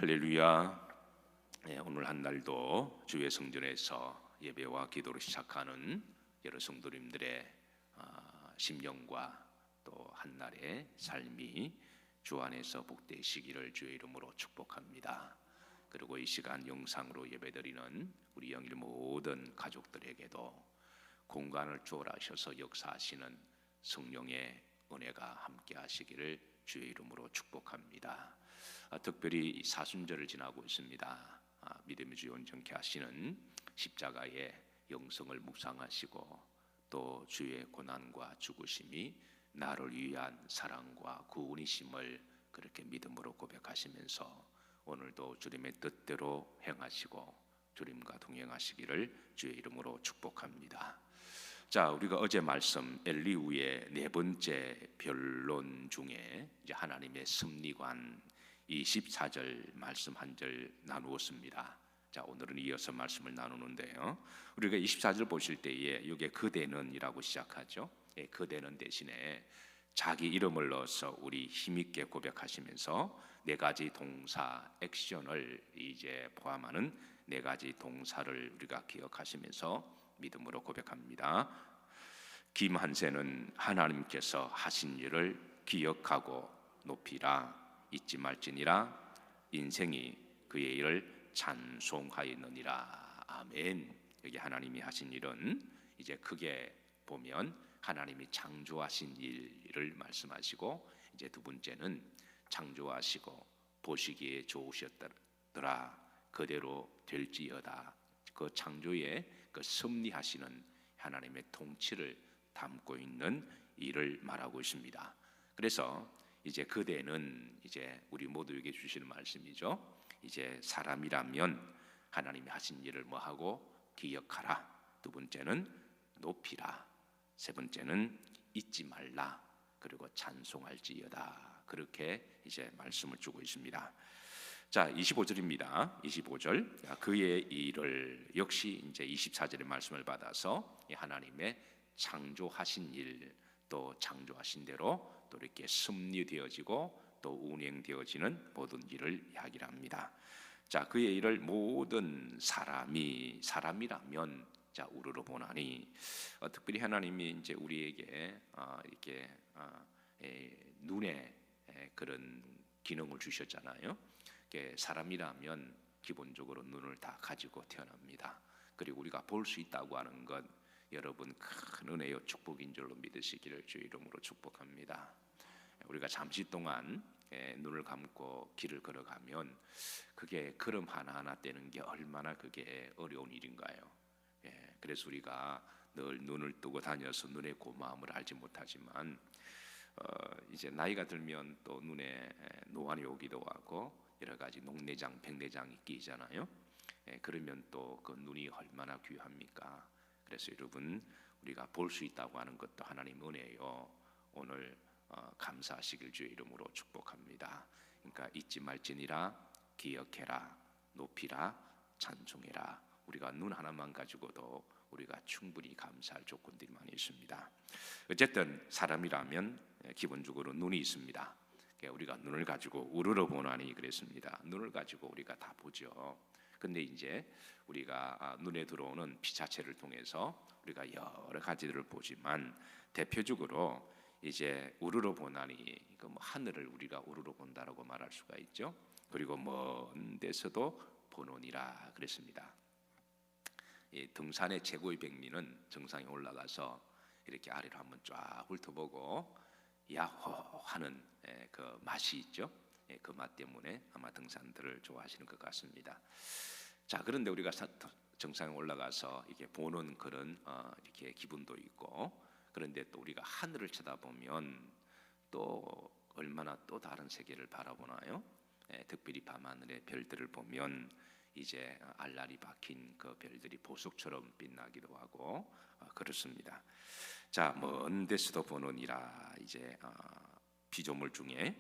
할렐루야. 오늘 한 날도 주의 성전에서 예배와 기도로 시작하는 여러 성도님들의 심령과 또 한날의 삶이 주 안에서 복되시기를 주의 이름으로 축복합니다. 그리고 이 시간 영상으로 예배드리는 우리 영일 모든 가족들에게도 공간을 초월하셔서 역사하시는 성령의 은혜가 함께 하시기를 주의 이름으로 축복합니다. 특별히 사순절을 지나고 있습니다. 믿음의 주 온전케 하시는 십자가의 영성을 묵상하시고 또 주의 고난과 죽으심이 나를 위한 사랑과 구원이심을 그렇게 믿음으로 고백하시면서 오늘도 주님의 뜻대로 행하시고 주님과 동행하시기를 주의 이름으로 축복합니다. 자, 우리가 어제 말씀 엘리후의 네 번째 변론 중에 이제 하나님의 섭리관 24절 말씀 한 절 나누었습니다. 자, 오늘은 이어서 말씀을 나누는데요. 우리가 24절 보실 때에 여기에 그대는이라고 시작하죠. 그대는 대신에 자기 이름을 넣어서 우리 힘있게 고백하시면서 네 가지 동사 액션을 이제 포함하는 네 가지 동사를 우리가 기억하시면서 믿음으로 고백합니다. 김한세는 하나님께서 하신 일을 기억하고 높이라. 잊지 말지니라. 인생이 그의 일을 찬송하였느니라. 아멘. 여기 하나님이 하신 일은 이제 크게 보면 하나님이 창조하신 일을 말씀하시고, 이제 두 번째는 창조하시고 보시기에 좋으셨더라 그대로 될지어다. 그 창조의 그 섭리하시는 하나님의 통치를 담고 있는 일을 말하고 있습니다. 그래서 이제 그대는 이제 우리 모두에게 주시는 말씀이죠. 이제 사람이라면 하나님이 하신 일을 뭐하고 기억하라. 두 번째는 높이라. 세 번째는 잊지 말라. 그리고 찬송할지어다. 그렇게 이제 말씀을 주고 있습니다. 자, 25절입니다. 25절. 그의 일을 역시 이제 24절의 말씀을 받아서 하나님의 창조하신 일, 또 창조하신 대로 또 이렇게 섭리되어지고 또 운행되어지는 모든 일을 이야기를 합니다. 자, 그의 일을 모든 사람이라면 자 우르르 보나니, 특별히 하나님이 이제 우리에게 이렇게 눈에 그런 기능을 주셨잖아요. 사람이라면 기본적으로 눈을 다 가지고 태어납니다. 그리고 우리가 볼 수 있다고 하는 것, 여러분 큰 은혜요 축복인 줄로 믿으시기를 주의 이름으로 축복합니다. 우리가 잠시 동안 눈을 감고 길을 걸어가면 그게 걸음 하나하나 떼는 게 얼마나 그게 어려운 일인가요? 그래서 우리가 늘 눈을 뜨고 다녀서 눈의 고마움을 알지 못하지만 이제 나이가 들면 또 눈에 노안이 오기도 하고 여러 가지 녹내장, 백내장이 끼잖아요. 그러면 또 그 눈이 얼마나 귀합니까? 그래서 여러분 우리가 볼 수 있다고 하는 것도 하나님 은혜요. 오늘 감사하시길 주의 이름으로 축복합니다. 그러니까 잊지 말지니라, 기억해라, 높이라, 찬송해라. 우리가 눈 하나만 가지고도 우리가 충분히 감사할 조건들이 많이 있습니다. 어쨌든 사람이라면 기본적으로 눈이 있습니다. 우리가 눈을 가지고 우러러 보나니 그랬습니다. 눈을 가지고 우리가 다 보죠. 근데 이제 우리가 눈에 들어오는 피자체를 통해서 우리가 여러 가지들을 보지만 대표적으로 이제 우러러 보나니 그 하늘을 우리가 우러러 본다라고 말할 수가 있죠. 그리고 먼 데서도 보노니라 그랬습니다. 이 등산의 최고의 백미는 정상에 올라가서 이렇게 아래로 한번 쫙 훑어보고 야호 하는 그 맛이 있죠. 그 맛 때문에 아마 등산들을 좋아하시는 것 같습니다. 자, 그런데 우리가 정상에 올라가서 이렇게 보는 그런 이렇게 기분도 있고, 그런데 또 우리가 하늘을 쳐다보면 또 얼마나 또 다른 세계를 바라보나요? 특별히 밤하늘의 별들을 보면 이제 알알이 박힌 그 별들이 보석처럼 빛나기도 하고 그렇습니다. 자, 먼 데서도 보느니라. 이제 피조물 중에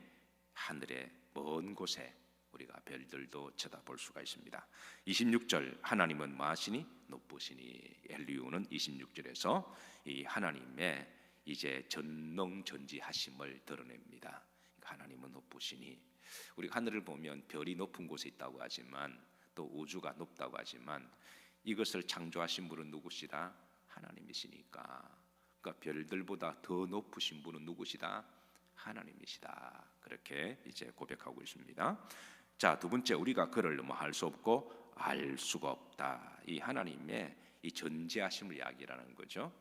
하늘의 먼 곳에 우리가 별들도 쳐다볼 수가 있습니다. 26절 하나님은 뭐하시니? 높으시니. 엘리후는 26절에서 이 하나님의 이제 전능전지하심을 드러냅니다. 하나님은 높으시니. 우리 하늘을 보면 별이 높은 곳에 있다고 하지만 또 우주가 높다고 하지만 이것을 창조하신 분은 누구시다? 하나님이시니까. 그러니까 별들보다 더 높으신 분은 누구시다? 하나님이시다. 그렇게 이제 고백하고 있습니다. 자, 두 번째, 우리가 그를 뭐 할 수 없고 알 수가 없다. 이 하나님의 이 전지하심을 이야기하는 거죠.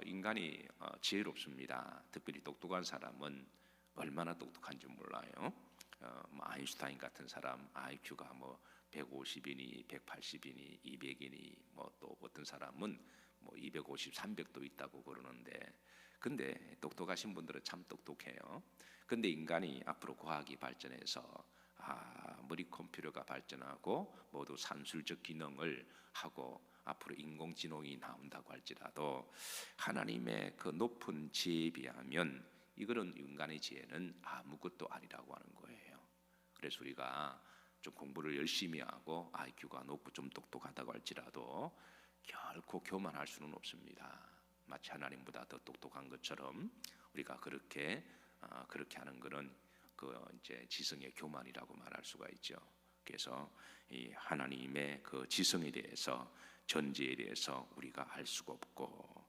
인간이 지혜롭습니다. 특별히 똑똑한 사람은 얼마나 똑똑한지 몰라요. 뭐 아인슈타인 같은 사람 IQ가 뭐 150이니 180이니 200이니 뭐 또 어떤 사람은 뭐 250, 300도 있다고 그러는데, 근데 똑똑하신 분들은 참 똑똑해요. 근데 인간이 앞으로 과학이 발전해서 머리 컴퓨터가 발전하고 모두 산술적 기능을 하고 앞으로 인공지능이 나온다고 할지라도 하나님의 그 높은 지혜에 비하면 이거는 인간의 지혜는 아무것도 아니라고 하는 거예요. 그래서 우리가 좀 공부를 열심히 하고 IQ가 높고 좀 똑똑하다고 할지라도 결코 교만할 수는 없습니다. 마치 하나님보다 더 똑똑한 것처럼 우리가 그렇게 하는 것은 그 이제 지성의 교만이라고 말할 수가 있죠. 그래서 이 하나님의 그 지성에 대해서, 전지에 대해서 우리가 알 수가 없고,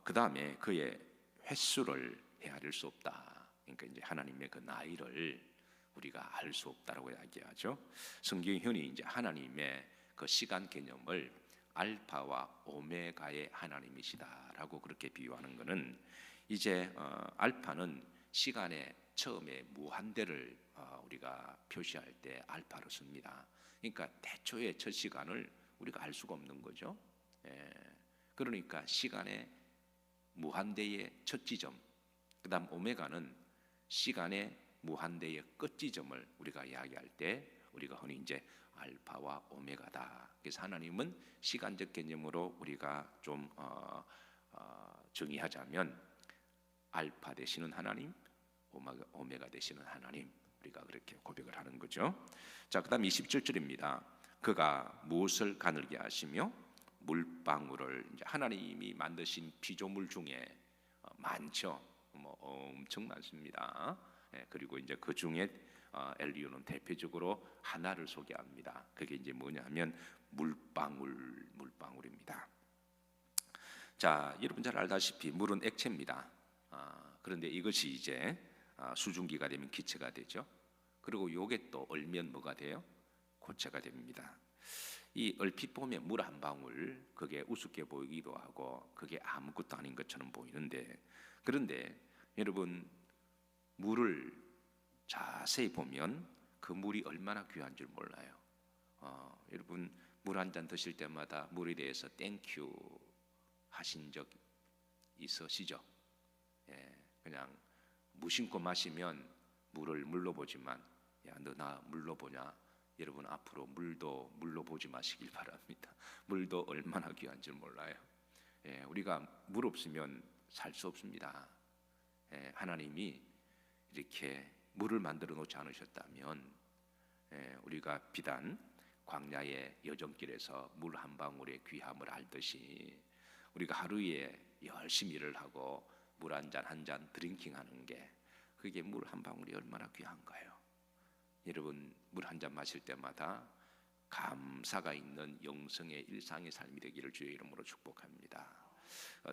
그 다음에 그의 횟수를 헤아릴 수 없다. 그러니까 이제 하나님의 그 나이를 우리가 알 수 없다라고 이야기하죠. 성경이 흔히 이제 하나님의 그 시간 개념을 알파와 오메가의 하나님이시다라고 그렇게 비유하는 것은, 이제 알파는 시간의 처음에 무한대를 우리가 표시할 때 알파로 씁니다. 그러니까 태초의 첫 시간을 우리가 알 수가 없는 거죠. 그러니까 시간의 무한대의 첫 지점, 그다음 오메가는 시간의 무한대의 끝 지점을 우리가 이야기할 때 우리가 흔히 이제 알파와 오메가다. 그래서 하나님은 시간적 개념으로 우리가 좀 정의하자면 알파 되시는 하나님, 오메가 되시는 하나님, 우리가 그렇게 고백을 하는 거죠. 자, 그다음 27절입니다. 그가 무엇을 가늘게 하시며 물방울을, 이제 하나님이 만드신 피조물 중에 많죠. 뭐 엄청 많습니다. 그리고 이제 그 중에 엘리야는 대표적으로 하나를 소개합니다. 그게 이제 뭐냐면 물방울입니다. 자, 여러분 잘 알다시피 물은 액체입니다. 그런데 이것이 이제 수증기가 되면 기체가 되죠. 그리고 요게 또 얼면 뭐가 돼요? 고체가 됩니다. 이 얼핏 보면 물 한 방울, 그게 우습게 보이기도 하고 그게 아무것도 아닌 것처럼 보이는데, 그런데 여러분 물을 자세히 보면 그 물이 얼마나 귀한 줄 몰라요. 여러분 물 한 잔 드실 때마다 물에 대해서 땡큐 하신 적 있으시죠? 그냥 무심코 마시면 물을 물로 보지만, 야, 너 나 물로 보냐? 여러분 앞으로 물로 보지 마시길 바랍니다. 물도 얼마나 귀한 줄 몰라요. 우리가 물 없으면 살 수 없습니다. 하나님이 이렇게 물을 만들어 놓지 않으셨다면 우리가 비단 광야의 여정길에서 물 한 방울의 귀함을 알듯이 우리가 하루에 열심히 일을 하고 물 한 잔 드링킹하는 게, 그게 물 한 방울이 얼마나 귀한가요? 여러분 물 한 잔 마실 때마다 감사가 있는 영성의 일상의 삶이 되기를 주의 이름으로 축복합니다.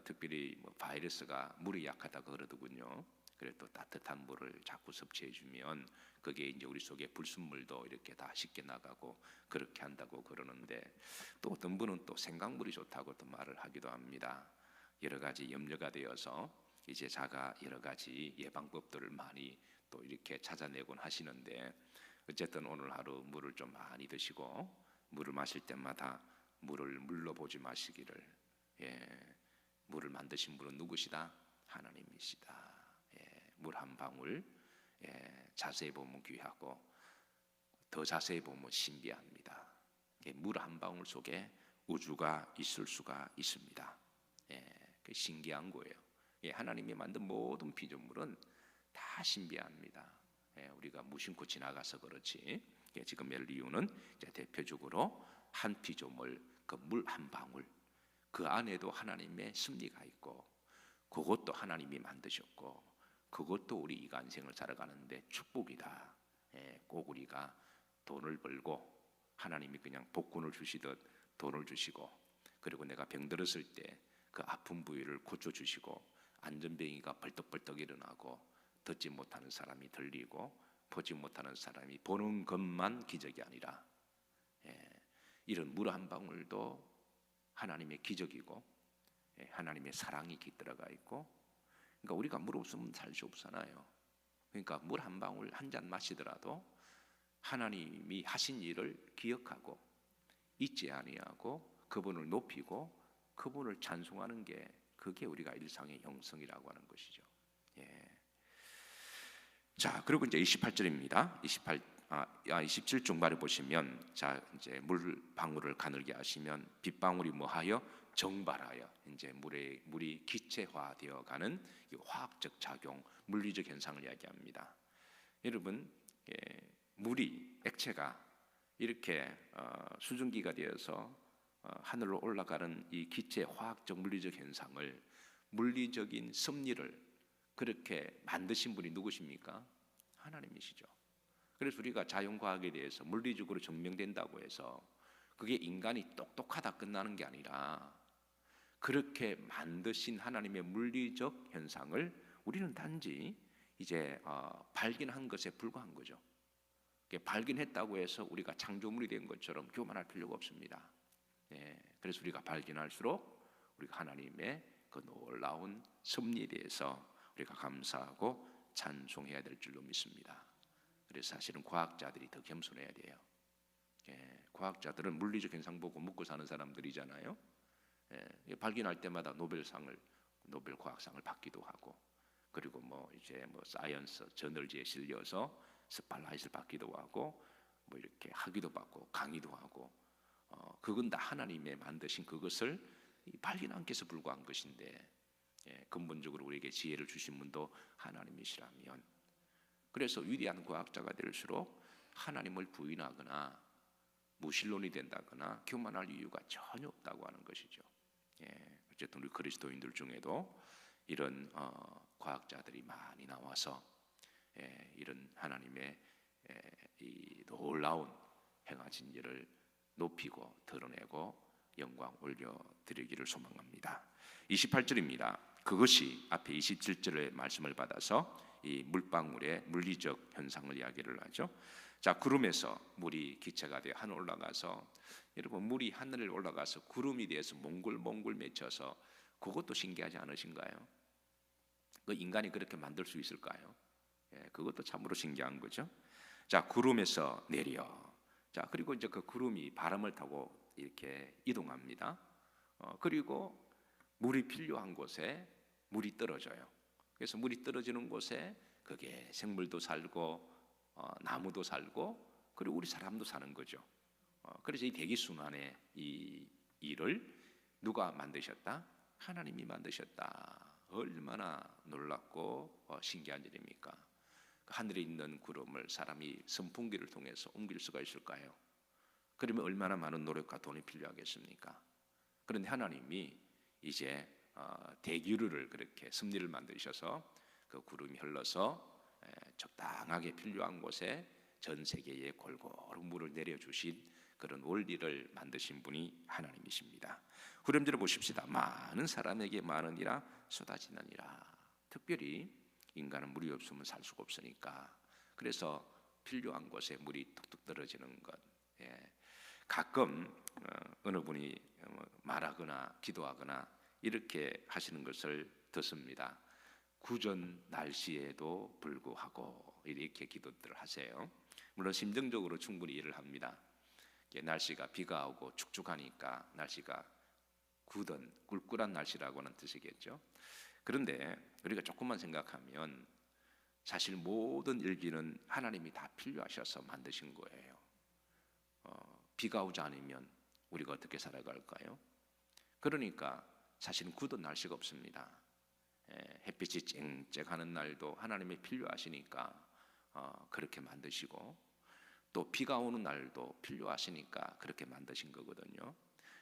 특별히 바이러스가 물이 약하다고 그러더군요. 그래 또 따뜻한 물을 자꾸 섭취해 주면 그게 이제 우리 속에 불순물도 이렇게 다 씻겨 나가고 그렇게 한다고 그러는데, 또 어떤 분은 또 생강물이 좋다고 또 말을 하기도 합니다. 여러 가지 염려가 되어서 이제 자가 여러 가지 예방법들을 많이 또 이렇게 찾아내곤 하시는데, 어쨌든 오늘 하루 물을 좀 많이 드시고 물을 마실 때마다 물로 보지 마시기를. 물을 만드신 분은 누구시다? 하나님이시다. 물 한 방울 자세히 보면 귀하고 더 자세히 보면 신비합니다. 물 한 방울 속에 우주가 있을 수가 있습니다. 그 신기한 거예요. 하나님이 만든 모든 피조물은 다 신비합니다. 우리가 무심코 지나가서 그렇지. 지금 엘리야는 대표적으로 한 피조물, 그 물 한 방울, 그 안에도 하나님의 섭리가 있고 그것도 하나님이 만드셨고 그것도 우리 인간생을 살아가는데 축복이다. 꼭 우리가 돈을 벌고 하나님이 그냥 복권을 주시듯 돈을 주시고, 그리고 내가 병들었을 때 그 아픈 부위를 고쳐주시고, 안전뱅이가 벌떡벌떡 일어나고, 듣지 못하는 사람이 들리고, 보지 못하는 사람이 보는 것만 기적이 아니라, 이런 물 한 방울도 하나님의 기적이고, 하나님의 사랑이 깃들어가 있고, 그러니까 우리가 물 없으면 살 수 없잖아요. 그러니까 물 한 방울 한 잔 마시더라도 하나님이 하신 일을 기억하고 잊지 아니하고 그분을 높이고 그분을 찬송하는 게, 그게 우리가 일상의 영성이라고 하는 것이죠. 자, 그리고 이제 28절입니다. 27 중반에 보시면, 자, 이제 물 방울을 가늘게 하시면 빗방울이 뭐하여 정발하여, 이제 물이 기체화되어 가는 이 화학적 작용, 물리적 현상을 이야기합니다. 여러분, 물이, 액체가 이렇게 수증기가 되어서 하늘로 올라가는 이 기체 화학적 물리적 현상을, 물리적인 섭리를 그렇게 만드신 분이 누구십니까? 하나님이시죠. 그래서 우리가 자연과학에 대해서 물리적으로 증명된다고 해서 그게 인간이 똑똑하다 끝나는 게 아니라, 그렇게 만드신 하나님의 물리적 현상을 우리는 단지 이제 발견한 것에 불과한 거죠. 발견했다고 해서 우리가 창조물이 된 것처럼 교만할 필요가 없습니다. 그래서 우리가 발견할수록 우리가 하나님의 그 놀라운 섭리에 대해서 우리가 감사하고 찬송해야 될 줄로 믿습니다. 그래서 사실은 과학자들이 더 겸손해야 돼요. 과학자들은 물리적 현상 보고 먹고 사는 사람들이잖아요. 발견할 때마다 노벨 과학상을 받기도 하고, 그리고 이제 사이언스 저널지에 실려서 스팔라이트를 받기도 하고, 이렇게 학위도 받고 강의도 하고, 그건 다 하나님의 만드신 그것을 발견한 것에 불과한 것인데, 근본적으로 우리에게 지혜를 주신 분도 하나님이시라면, 그래서 위대한 과학자가 될수록 하나님을 부인하거나 무신론이 된다거나 교만할 이유가 전혀 없다고 하는 것이죠. 어쨌든 우리 그리스도인들 중에도 이런 과학자들이 많이 나와서 이런 하나님의 이 놀라운 행하신 일을 높이고 드러내고 영광 올려드리기를 소망합니다. 28절입니다. 그것이 앞에 27절의 말씀을 받아서 이 물방울의 물리적 현상을 이야기를 하죠. 자, 구름에서 물이 기체가 되어 하늘 올라가서, 여러분, 물이 하늘에 올라가서 구름이 되어서 몽글몽글 맺혀서, 그것도 신기하지 않으신가요? 그 인간이 그렇게 만들 수 있을까요? 그것도 참으로 신기한 거죠. 자, 구름에서 내려. 자, 그리고 이제 그 구름이 바람을 타고 이렇게 이동합니다. 그리고 물이 필요한 곳에 물이 떨어져요. 그래서 물이 떨어지는 곳에 그게 생물도 살고 나무도 살고, 그리고 우리 사람도 사는 거죠. 그래서 이 대기순환의 이 일을 누가 만드셨다? 하나님이 만드셨다. 얼마나 놀랍고 신기한 일입니까? 하늘에 있는 구름을 사람이 선풍기를 통해서 옮길 수가 있을까요? 그러면 얼마나 많은 노력과 돈이 필요하겠습니까? 그런데 하나님이 이제 대기류를 그렇게 섭리를 만드셔서 그 구름이 흘러서 적당하게 필요한 곳에 전 세계에 골고루 물을 내려주신 그런 원리를 만드신 분이 하나님이십니다. 후렴절을 보십시다. 많은 사람에게 많으니라 쏟아지느니라. 특별히 인간은 물이 없으면 살 수가 없으니까, 그래서 필요한 곳에 물이 뚝뚝 떨어지는 것. 가끔 어느 분이 말하거나 기도하거나 이렇게 하시는 것을 듣습니다. 구전 날씨에도 불구하고 이렇게 기도들을 하세요. 물론 심정적으로 충분히 이해를 합니다. 날씨가 비가 오고 축축하니까 날씨가 굳은 꿀꿀한 날씨라고 하는 뜻이겠죠. 그런데 우리가 조금만 생각하면 사실 모든 일기는 하나님이 다 필요하셔서 만드신 거예요. 비가 오지 않으면 우리가 어떻게 살아갈까요? 그러니까 사실은 굳은 날씨가 없습니다. 햇빛이 쨍쨍하는 날도 하나님이 필요하시니까 그렇게 만드시고, 또 비가 오는 날도 필요하시니까 그렇게 만드신 거거든요.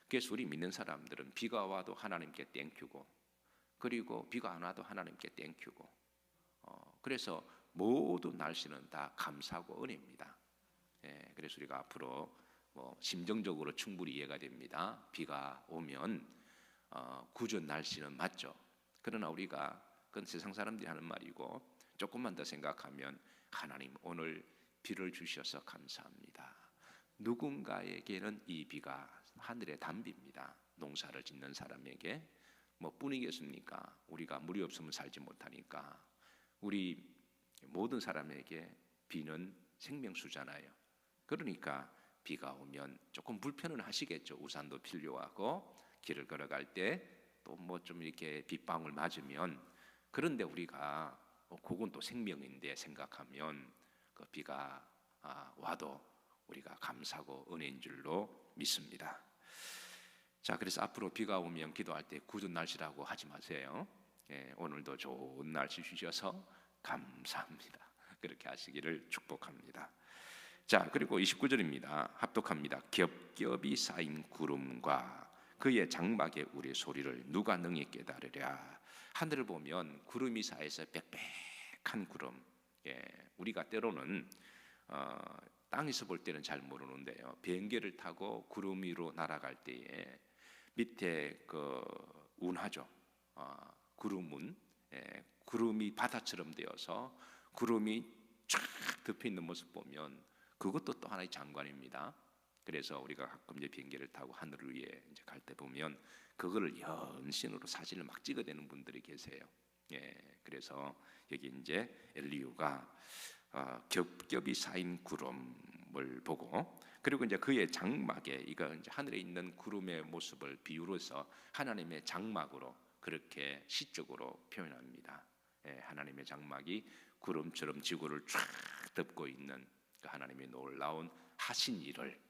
그래서 우리 믿는 사람들은 비가 와도 하나님께 땡큐고, 그리고 비가 안 와도 하나님께 땡큐고, 그래서 모든 날씨는 다 감사하고 은혜입니다. 그래서 우리가 앞으로 심정적으로 충분히 이해가 됩니다. 비가 오면 구전 날씨는 맞죠. 그러나 우리가 그건 세상 사람들이 하는 말이고 조금만 더 생각하면 하나님 오늘 비를 주셔서 감사합니다. 누군가에게는 이 비가 하늘의 단비입니다. 농사를 짓는 사람에게 뿐이겠습니까? 우리가 물이 없으면 살지 못하니까 우리 모든 사람에게 비는 생명수잖아요. 그러니까 비가 오면 조금 불편은 하시겠죠. 우산도 필요하고 길을 걸어갈 때 또 좀 이렇게 빗방울 맞으면, 그런데 우리가 그건 또 생명인데 생각하면 그 비가 와도 우리가 감사하고 은혜인 줄로 믿습니다. 자, 그래서 앞으로 비가 오면 기도할 때 굳은 날씨라고 하지 마세요. 오늘도 좋은 날씨 주셔서 감사합니다. 그렇게 하시기를 축복합니다. 자, 그리고 29절입니다. 합독합니다. 겹겹이 쌓인 구름과 그의 장막의 우레소리를 누가 능히 깨달으랴. 하늘을 보면 구름이 쌓여서 빽빽한 구름. 우리가 때로는 땅에서 볼 때는 잘 모르는데요, 비행기를 타고 구름 위로 날아갈 때에 밑에 그 운하죠. 구름은 구름이 바다처럼 되어서 구름이 쫙 덮여 있는 모습 보면 그것도 또 하나의 장관입니다. 그래서 우리가 가끔 이제 비행기를 타고 하늘 위에 이제 갈 때 보면 그거를 연신으로 사진을 막 찍어대는 분들이 계세요. 그래서 여기 이제 엘리후가 겹겹이 쌓인 구름을 보고, 그리고 이제 그의 장막에, 이거 이제 하늘에 있는 구름의 모습을 비유로서 하나님의 장막으로 그렇게 시적으로 표현합니다. 하나님의 장막이 구름처럼 지구를 쫙 덮고 있는 그 하나님의 놀라운 하신 일을,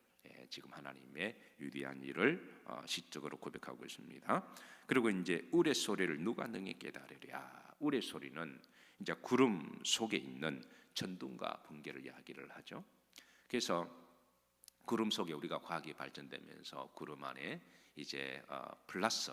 지금 하나님의 위대한 일을 시적으로 고백하고 있습니다. 그리고 이제 우레 소리를 누가 능히 깨달으랴. 우레 소리는 이제 구름 속에 있는 천둥과 번개를 이야기를 하죠. 그래서 구름 속에 우리가 과학이 발전되면서 구름 안에 이제 플러스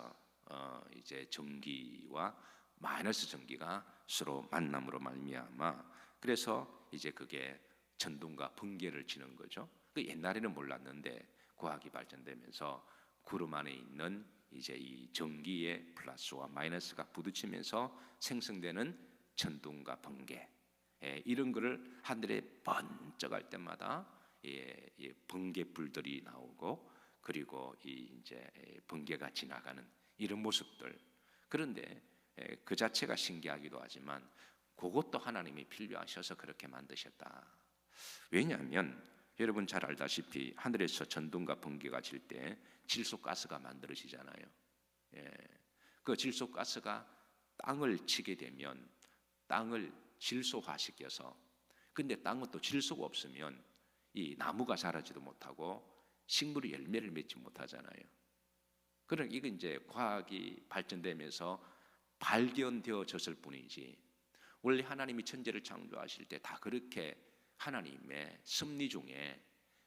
이제 전기와 마이너스 전기가 서로 만남으로 말미암아, 그래서 이제 그게 천둥과 번개를 치는 거죠. 그 옛날에는 몰랐는데 과학이 발전되면서 구름 안에 있는 이제 이 전기의 플러스와 마이너스가 부딪히면서 생성되는 천둥과 번개, 이런 거를 하늘에 번쩍할 때마다 번개불들이 나오고, 그리고 이제 번개가 지나가는 이런 모습들. 그런데 그 자체가 신기하기도 하지만 그것도 하나님이 필요하셔서 그렇게 만드셨다. 왜냐하면 여러분 잘 알다시피 하늘에서 천둥과 번개가 칠 때 질소가스가 만들어지잖아요. 그 질소가스가 땅을 치게 되면 땅을 질소화시켜서, 근데 땅은 또 질소가 없으면 이 나무가 자라지도 못하고 식물이 열매를 맺지 못하잖아요. 그러니까 이건 이제 과학이 발전되면서 발견되어졌을 뿐이지, 원래 하나님이 천지를 창조하실 때 다 그렇게 하나님의 섭리 중에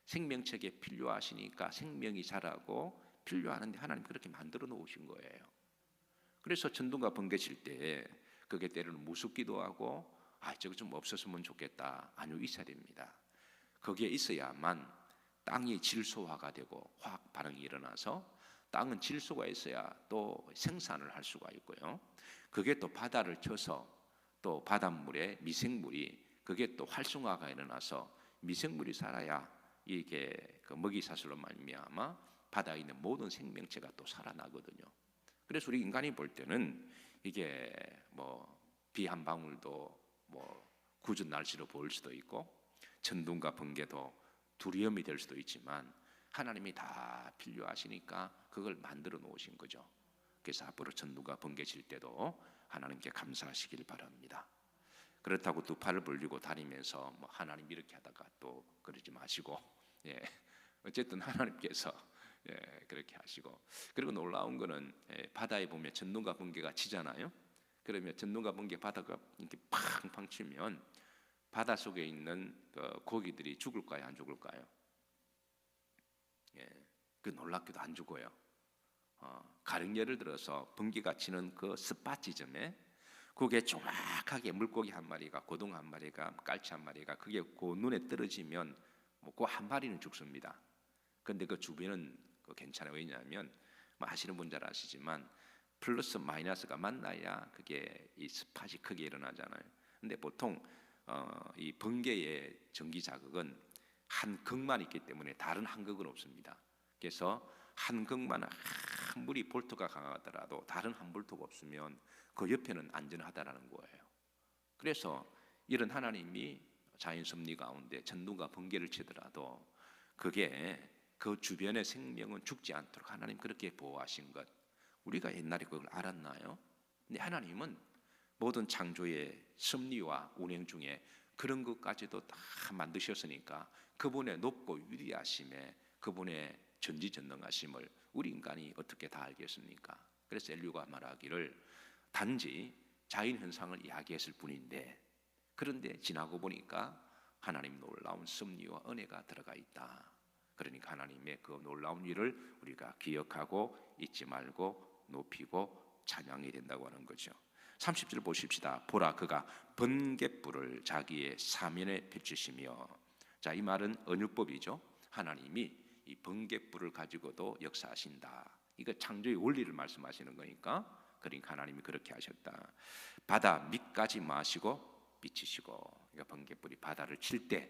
생명체에 필요하시니까 생명이 자라고 필요하는데 하나님 그렇게 만들어 놓으신 거예요. 그래서 천둥과 번개 칠 때 그게 때로는 무섭기도 하고 저거 좀 없었으면 좋겠다. 아니요, 있어야 됩니다. 거기에 있어야만 땅이 질소화가 되고 화학 반응이 일어나서, 땅은 질소가 있어야 또 생산을 할 수가 있고요. 그게 또 바다를 쳐서 또 바닷물에 미생물이, 그게 또 활성화가 일어나서 미생물이 살아야 이게 그 먹이사슬로 말미암아 바다에 있는 모든 생명체가 또 살아나거든요. 그래서 우리 인간이 볼 때는 이게 비 한 방울도 궂은 날씨로 보일 수도 있고 천둥과 번개도 두려움이 될 수도 있지만 하나님이 다 필요하시니까 그걸 만들어 놓으신 거죠. 그래서 앞으로 천둥과 번개 칠 때도 하나님께 감사하시길 바랍니다. 그렇다고 두 팔을 벌리고 다니면서 하나님 이렇게 하다가 또 그러지 마시고, 어쨌든 하나님께서 그렇게 하시고, 그리고 놀라운 거는 바다에 보면 천둥과 번개가 치잖아요. 그러면 천둥과 번개 바다가 이렇게 팡팡 치면 바다 속에 있는 그 고기들이 죽을까요, 안 죽을까요? 그 놀랍게도 안 죽어요. 가령 예를 들어서 번개가 치는 그 스팟 지점에 그게 정확하게 물고기 한 마리가, 고등 한 마리가, 깔치 한 마리가 그게 그 눈에 떨어지면 뭐 그 한 마리는 죽습니다. 그런데 그 주변은 그 괜찮아요. 왜냐하면 뭐 아시는 분 잘 아시지만 플러스 마이너스가 만나야 그게 이 스팟이 크게 일어나잖아요. 근데 보통 이 번개의 전기 자극은 한 극만 있기 때문에 다른 한 극은 없습니다. 그래서 한 극만 아무리 볼트가 강하더라도 다른 한 볼트가 없으면 그 옆에는 안전하다라는 거예요. 그래서 이런 하나님이 자연 섭리 가운데 천둥과 번개를 치더라도 그게 그 주변의 생명은 죽지 않도록 하나님 그렇게 보호하신 것, 우리가 옛날에 그걸 알았나요? 근데 하나님은 모든 창조의 섭리와 운행 중에 그런 것까지도 다 만드셨으니까 그분의 높고 위대하심에, 그분의 전지전능하심을 우리 인간이 어떻게 다 알겠습니까? 그래서 인류가 말하기를 단지 자연현상을 이야기했을 뿐인데, 그런데 지나고 보니까 하나님 놀라운 섭리와 은혜가 들어가 있다. 그러니까 하나님의 그 놀라운 일을 우리가 기억하고 잊지 말고 높이고 찬양해야 된다고 하는 거죠. 30절 보십시다. 보라, 그가 번갯불을 자기의 사면에 펼치시며. 자, 이 말은 언유법이죠. 하나님이 이 번갯불을 가지고도 역사하신다. 이거 창조의 원리를 말씀하시는 거니까. 그러니까 하나님이 그렇게 하셨다. 바다 밑까지 마시고 비치시고. 그러니까 번갯불이 바다를 칠 때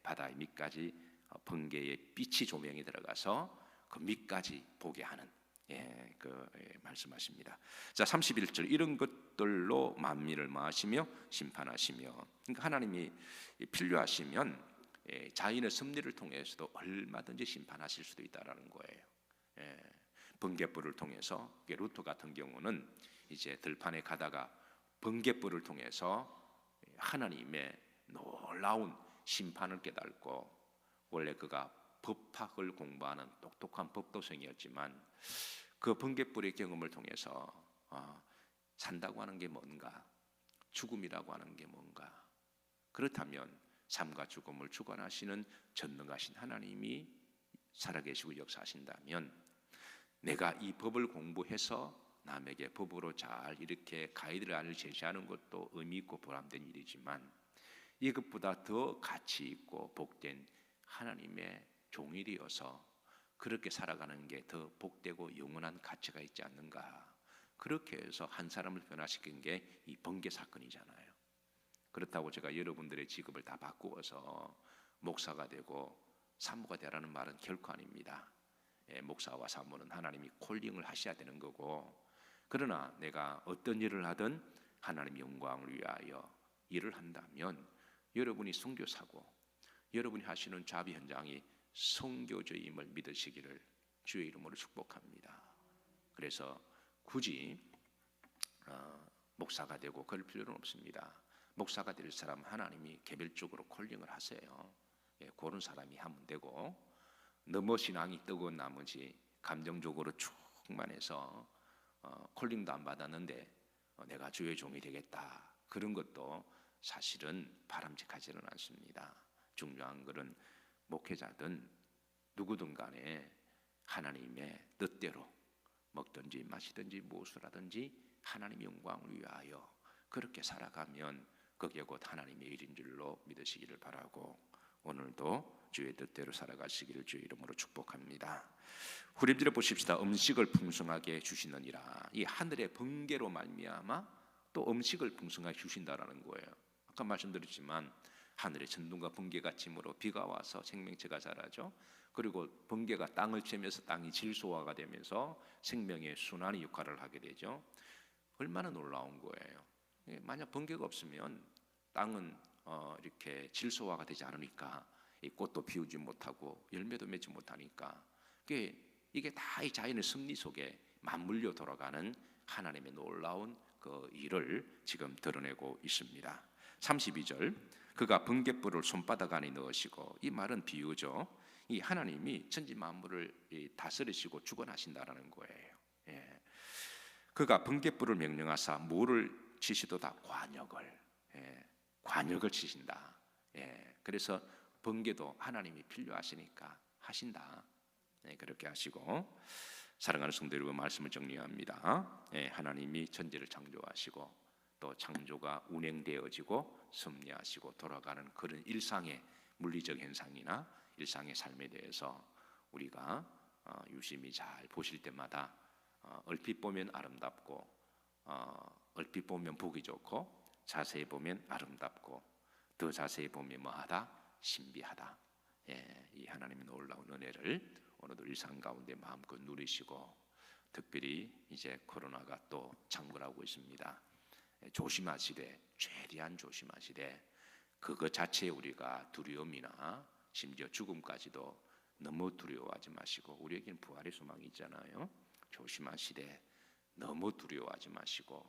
바다의 밑까지 번개의 빛이 조명이 들어가서 그 밑까지 보게 하는 말씀하십니다. 자, 31절, 이런 것들로 만민을 마시며 심판하시며. 그러니까 하나님이 필요하시면 자연의 섭리를 통해서도 얼마든지 심판하실 수도 있다라는 거예요. 번갯불을 통해서, 루트 같은 경우는 이제 들판에 가다가 번갯불을 통해서 하나님의 놀라운 심판을 깨닫고, 원래 그가 법학을 공부하는 똑똑한 법도생이었지만 그 번갯불의 경험을 통해서 산다고 하는 게 뭔가, 죽음이라고 하는 게 뭔가, 그렇다면 삶과 죽음을 주관하시는 전능하신 하나님이 살아계시고 역사하신다면 내가 이 법을 공부해서 남에게 법으로 잘 이렇게 가이드라인을 제시하는 것도 의미 있고 보람된 일이지만 이것보다 더 가치 있고 복된 하나님의 종이 되어서 그렇게 살아가는 게 더 복되고 영원한 가치가 있지 않는가. 그렇게 해서 한 사람을 변화시킨 게 이 번개 사건이잖아요. 그렇다고 제가 여러분들의 직업을 다 바꾸어서 목사가 되고 사모가 되라는 말은 결코 아닙니다. 목사와 사모는 하나님이 콜링을 하셔야 되는 거고, 그러나 내가 어떤 일을 하든 하나님 영광을 위하여 일을 한다면 여러분이 선교사고 여러분이 하시는 자비 현장이 선교조임을 믿으시기를 주의 이름으로 축복합니다. 그래서 굳이 목사가 되고 그럴 필요는 없습니다. 목사가 될 사람 하나님이 개별적으로 콜링을 하세요. 그런 사람이 하면 되고, 너무 신앙이 뜨거운 나머지 감정적으로 충만해서 콜링도 안 받았는데 내가 주의 종이 되겠다, 그런 것도 사실은 바람직하지는 않습니다. 중요한 것은 목회자든 누구든 간에 하나님의 뜻대로 먹든지 마시든지 무엇을 하든지 하나님의 영광을 위하여 그렇게 살아가면 그게 곧 하나님의 일인 줄로 믿으시기를 바라고, 오늘도 주의 뜻대로 살아가시기를 주의 이름으로 축복합니다. 후렴들을 보십시다. 음식을 풍성하게 주시느니라. 이 하늘의 번개로 말미암아 또 음식을 풍성하게 주신다라는 거예요. 아까 말씀드렸지만 하늘의 천둥과 번개가 침으로 비가 와서 생명체가 자라죠. 그리고 번개가 땅을 치면서 땅이 질소화가 되면서 생명의 순환의 역할을 하게 되죠. 얼마나 놀라운 거예요. 만약 번개가 없으면 땅은 이렇게 질소화가 되지 않으니까 이 꽃도 피우지 못하고 열매도 맺지 못하니까, 이게 다 이 자연의 섭리 속에 맞물려 돌아가는 하나님의 놀라운 그 일을 지금 드러내고 있습니다. 32절, 그가 번갯불을 손바닥 안에 넣으시고. 이 말은 비유죠. 이 하나님이 천지 만물을 다스리시고 주관하신다라는 거예요. 그가 번갯불을 명령하사 물을 치시도다 관역을, 관역을 치신다. 그래서 번개도 하나님이 필요하시니까 하신다. 그렇게 하시고, 사랑하는 성도 여러분, 말씀을 정리합니다. 하나님이 천지를 창조하시고 또 창조가 운행되어지고 섭리하시고 돌아가는 그런 일상의 물리적 현상이나 일상의 삶에 대해서 우리가 유심히 잘 보실 때마다 얼핏 보면 아름답고 얼핏 보면 보기 좋고 자세히 보면 아름답고 더 자세히 보면 뭐하다? 신비하다. 이 하나님의 놀라운 은혜를 오늘도 일상 가운데 마음껏 누리시고, 특별히 이제 코로나가 또 창궐하고 있습니다. 조심하시되, 최대한 조심하시되, 그것 자체에 우리가 두려움이나 심지어 죽음까지도 너무 두려워하지 마시고, 우리에게는 부활의 소망이 있잖아요. 조심하시되 너무 두려워하지 마시고,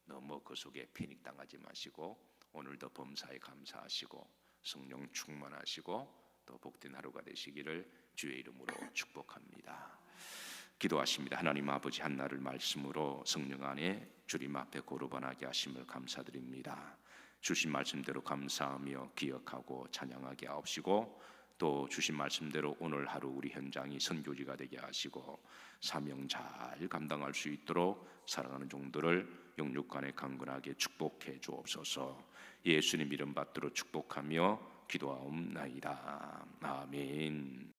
너무 그 속에 패닉당하지 마시고, 오늘도 범사에 감사하시고 성령 충만하시고 또 복된 하루가 되시기를 주의 이름으로 축복합니다. 기도하십니다. 하나님 아버지, 한날을 말씀으로 성령 안에 주님 앞에 고르반하게 하심을 감사드립니다. 주신 말씀대로 감사하며 기억하고 찬양하게 하옵시고, 또 주신 말씀대로 오늘 하루 우리 현장이 선교지가 되게 하시고 사명 잘 감당할 수 있도록 사랑하는 종들을 영육간에 강건하게 축복해 주옵소서. 예수님 이름 받들어 축복하며 기도하옵나이다. 아멘.